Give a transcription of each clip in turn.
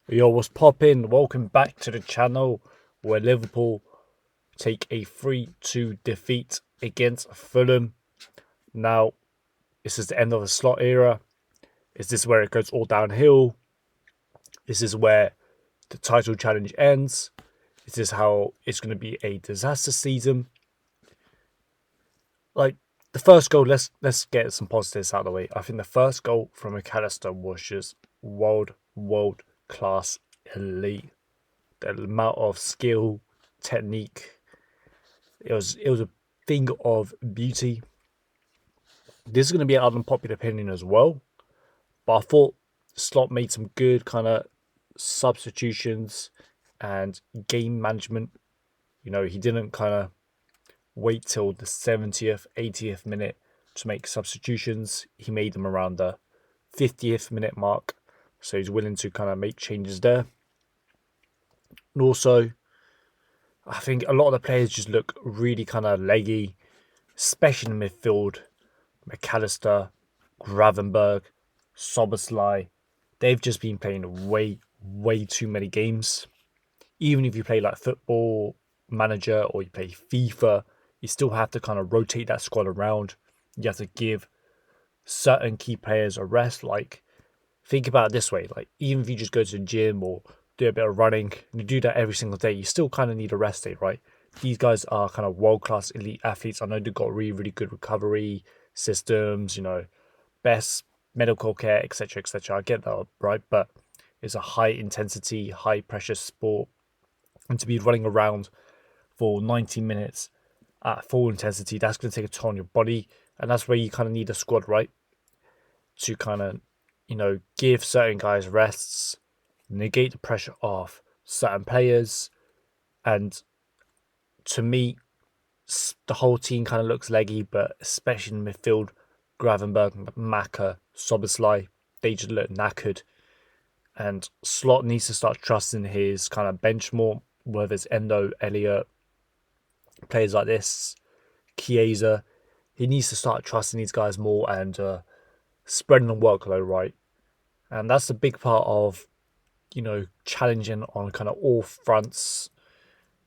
Yo, what's poppin'? Welcome back to the channel where Liverpool take a 3-2 defeat against Fulham. Now, this is the end of the slot era. Is this where it goes all downhill? Is this where the title challenge ends? Is this how it's going to be a disaster season? Like, the first goal, let's get some positives out of the way. I think the first goal from Mac Allister was just world class elite. The amount of skill, technique, it was a thing of beauty. This is going to be an unpopular opinion as well, but I thought Slot made some good kind of substitutions and game management. You know, he didn't kind of wait till the 70th, 80th minute to make substitutions. He made them around the 50th minute mark, so he's willing to kind of make changes there. And also, I think a lot of the players just look really kind of leggy, especially in the midfield. Mac Allister, Gravenberch, Szoboszlai, they've just been playing way too many games. Even if you play like Football Manager or you play FIFA, you still have to kind of rotate that squad around. You have to give certain key players a rest. Like, think about it this way: like, even if you just go to the gym or do a bit of running, and you do that every single day, you still kind of need a rest day, right? These guys are kind of world-class elite athletes. I know they've got really good recovery systems, you know, best medical care, etc., etc. I get that, right? But it's a high-intensity, high-pressure sport. And to be running around for 90 minutes at full intensity, that's going to take a toll on your body. And that's where you kind of need a squad, right? To kind of, you know, give certain guys rests, negate the pressure off certain players. And to me, the whole team kind of looks leggy, but especially in midfield, Gravenberch, Maka, Szoboszlai, they just look knackered. And Slot needs to start trusting his kind of bench more, whether it's Endo, Elliott, players like this, Chiesa. He needs to start trusting these guys more and spreading the workload right. And that's a big part of, you know, challenging on kind of all fronts,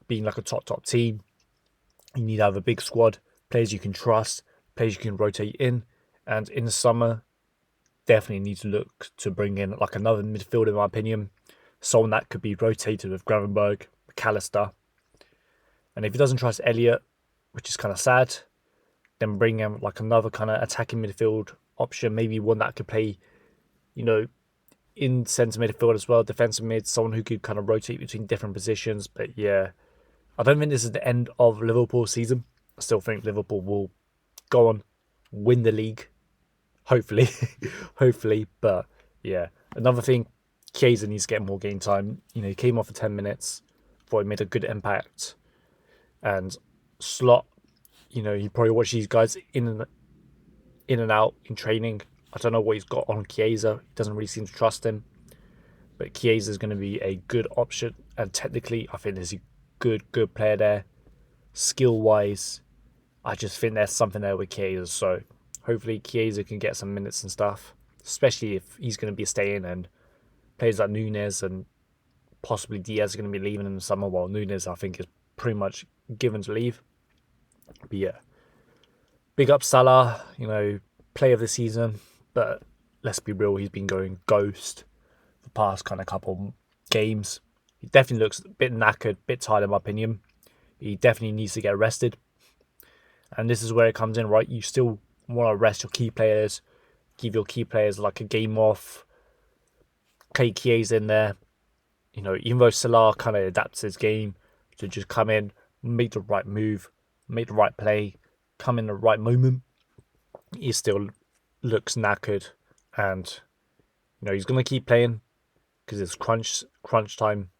being like a top team. You need to have a big squad, players you can trust, players you can rotate in. And in the summer, definitely need to look to bring in like another midfielder, in my opinion. Someone that could be rotated with Gravenberch, Mac Allister. And if he doesn't trust Elliott, which is kind of sad, then bring him like another kind of attacking midfield option, maybe one that could play, you know, in centre midfield as well, defensive mid, someone who could kind of rotate between different positions. But yeah, I don't think this is the end of Liverpool's season. I still think Liverpool will go on, win the league, hopefully, hopefully. But yeah, another thing, Chiesa needs to get more game time. You know, he came off for 10 minutes, thought he made a good impact. And Slot, you know, he probably watched these guys in and out in training. I don't know what he's got on Chiesa. He doesn't really seem to trust him. But Chiesa is going to be a good option. And technically, I think there's a good player there. Skill-wise, I just think there's something there with Chiesa. So hopefully Chiesa can get some minutes and stuff. Especially if he's going to be staying and players like Nunes and possibly Diaz are going to be leaving in the summer. While Nunes, I think, is pretty much given to leave. But yeah, big up Salah, you know, player of the season. But let's be real, he's been going ghost the past kind of couple games. He definitely looks a bit knackered, a bit tired in my opinion. He definitely needs to get rested. And this is where it comes in, right? You still want to rest your key players, give your key players like a game off, play Chiesa in there. You know, even though Salah kind of adapts his game to just come in, make the right move, make the right play, come in the right moment, he still looks knackered. And, you know, he's going to keep playing because it's crunch time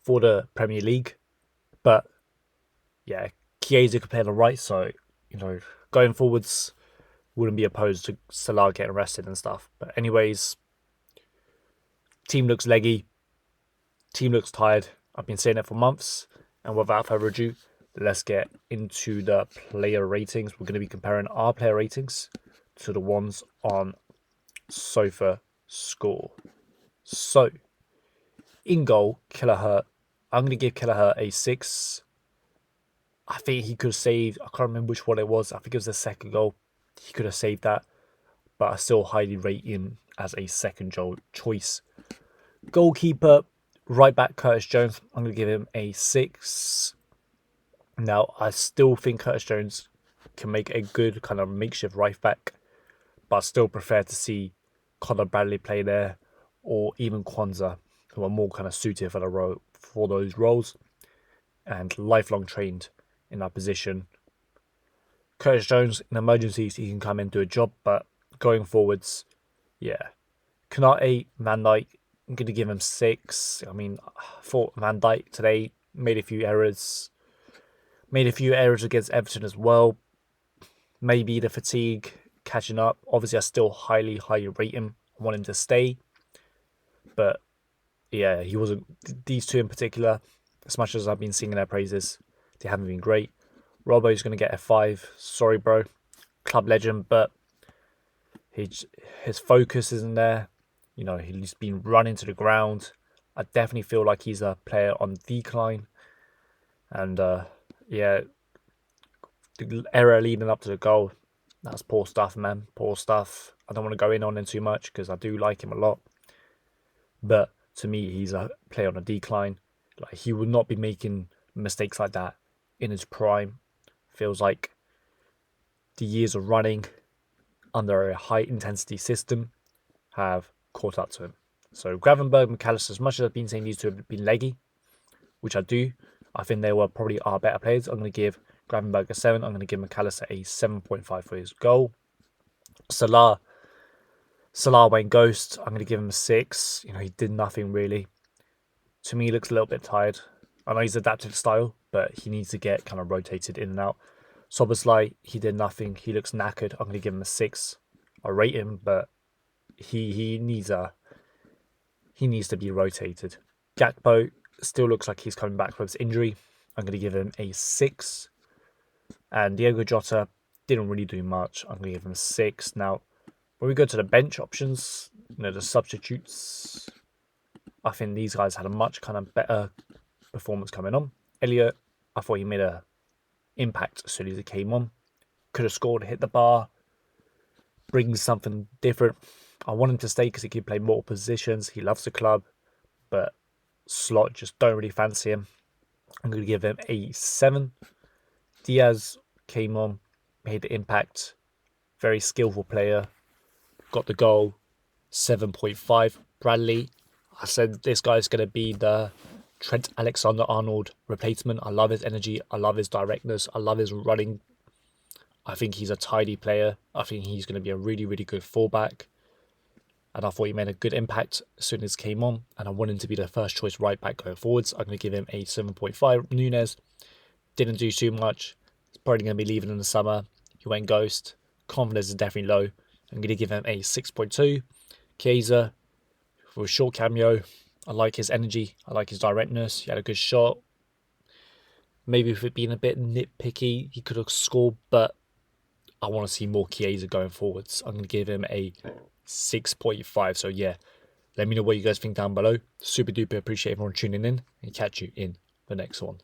for the Premier League. But, yeah, Chiesa could play on the right, so, you know, going forwards, wouldn't be opposed to Salah getting rested and stuff. But anyways, team looks leggy. Team looks tired. I've been saying it for months. And without further ado, let's get into the player ratings. We're going to be comparing our player ratings to the ones on Sofa Score. So, In goal, Kelleher. I'm going to give Kelleher a 6. I think he could have saved, I can't remember which one it was. I think it was the second goal. He could have saved that. But I still highly rate him as a second choice. Goalkeeper, right back Curtis Jones. I'm going to give him a 6. Now, I still think Curtis Jones can make a good kind of makeshift right back. But I still prefer to see Conor Bradley play there. Or even Kwanzaa, who are more kind of suited for those roles. And lifelong trained in that position. Curtis Jones, in emergencies, he can come in and do a job, but going forwards, yeah. Kanate, Van Dijk, I'm going to give him 6. I mean, I thought Van Dijk today made a few errors. Made a few errors against Everton as well. Maybe the fatigue catching up. Obviously, I still highly rate him. I want him to stay. But, yeah, he wasn't... These two in particular, as much as I've been singing their praises, they haven't been great. Robbo's going to get a 5. Sorry, bro. Club legend, but his focus isn't there. You know, he's been running to the ground. I definitely feel like he's a player on decline. And, yeah, the error leading up to the goal, that's poor stuff, man. Poor stuff. I don't want to go in on him too much because I do like him a lot. But to me, he's a player on a decline. Like, he would not be making mistakes like that in his prime. Feels like the years of running under a high intensity system have caught up to him. So Gravenberch, Mac Allister, as much as I've been saying these two have been leggy, which I do, I think they were probably our better players. I'm going to give Gravenberch a 7. I'm going to give Mac Allister a 7.5 for his goal. Salah went ghost. I'm going to give him a 6. You know, he did nothing really. To me, he looks a little bit tired. I know he's adapted style, but he needs to get kind of rotated in and out. Szoboszlai, he did nothing. He looks knackered. I'm going to give him a 6. I rate him, but he needs to be rotated. Gakpo still looks like he's coming back from his injury. I'm going to give him a 6. And Diego Jota didn't really do much. I'm going to give him a 6. Now, when we go to the bench options, you know, the substitutes, I think these guys had a much kind of better performance coming on. Elliot, I thought he made an impact as soon as he came on. Could have scored, hit the bar, brings something different. I want him to stay because he can play more positions. He loves the club, but slot just don't really fancy him. I'm going to give him a 7. Diaz came on, made the impact. Very skillful player. Got the goal. 7.5. Bradley, I said this guy's going to be the Trent Alexander-Arnold replacement. I love his energy. I love his directness. I love his running. I think he's a tidy player. I think he's going to be a really, really good fullback. And I thought he made a good impact as soon as he came on. And I want him to be the first choice right back going forwards. I'm going to give him a 7.5. Nunes didn't do too much. He's probably going to be leaving in the summer. He went ghost. Confidence is definitely low. I'm going to give him a 6.2. Chiesa, for a short cameo. I like his energy. I like his directness. He had a good shot. Maybe if it being a bit nitpicky, he could have scored, but I want to see more Chiesa going forwards. I'm going to give him a 6.5. So yeah, let me know what you guys think down below. Super duper appreciate everyone tuning in and catch you in the next one.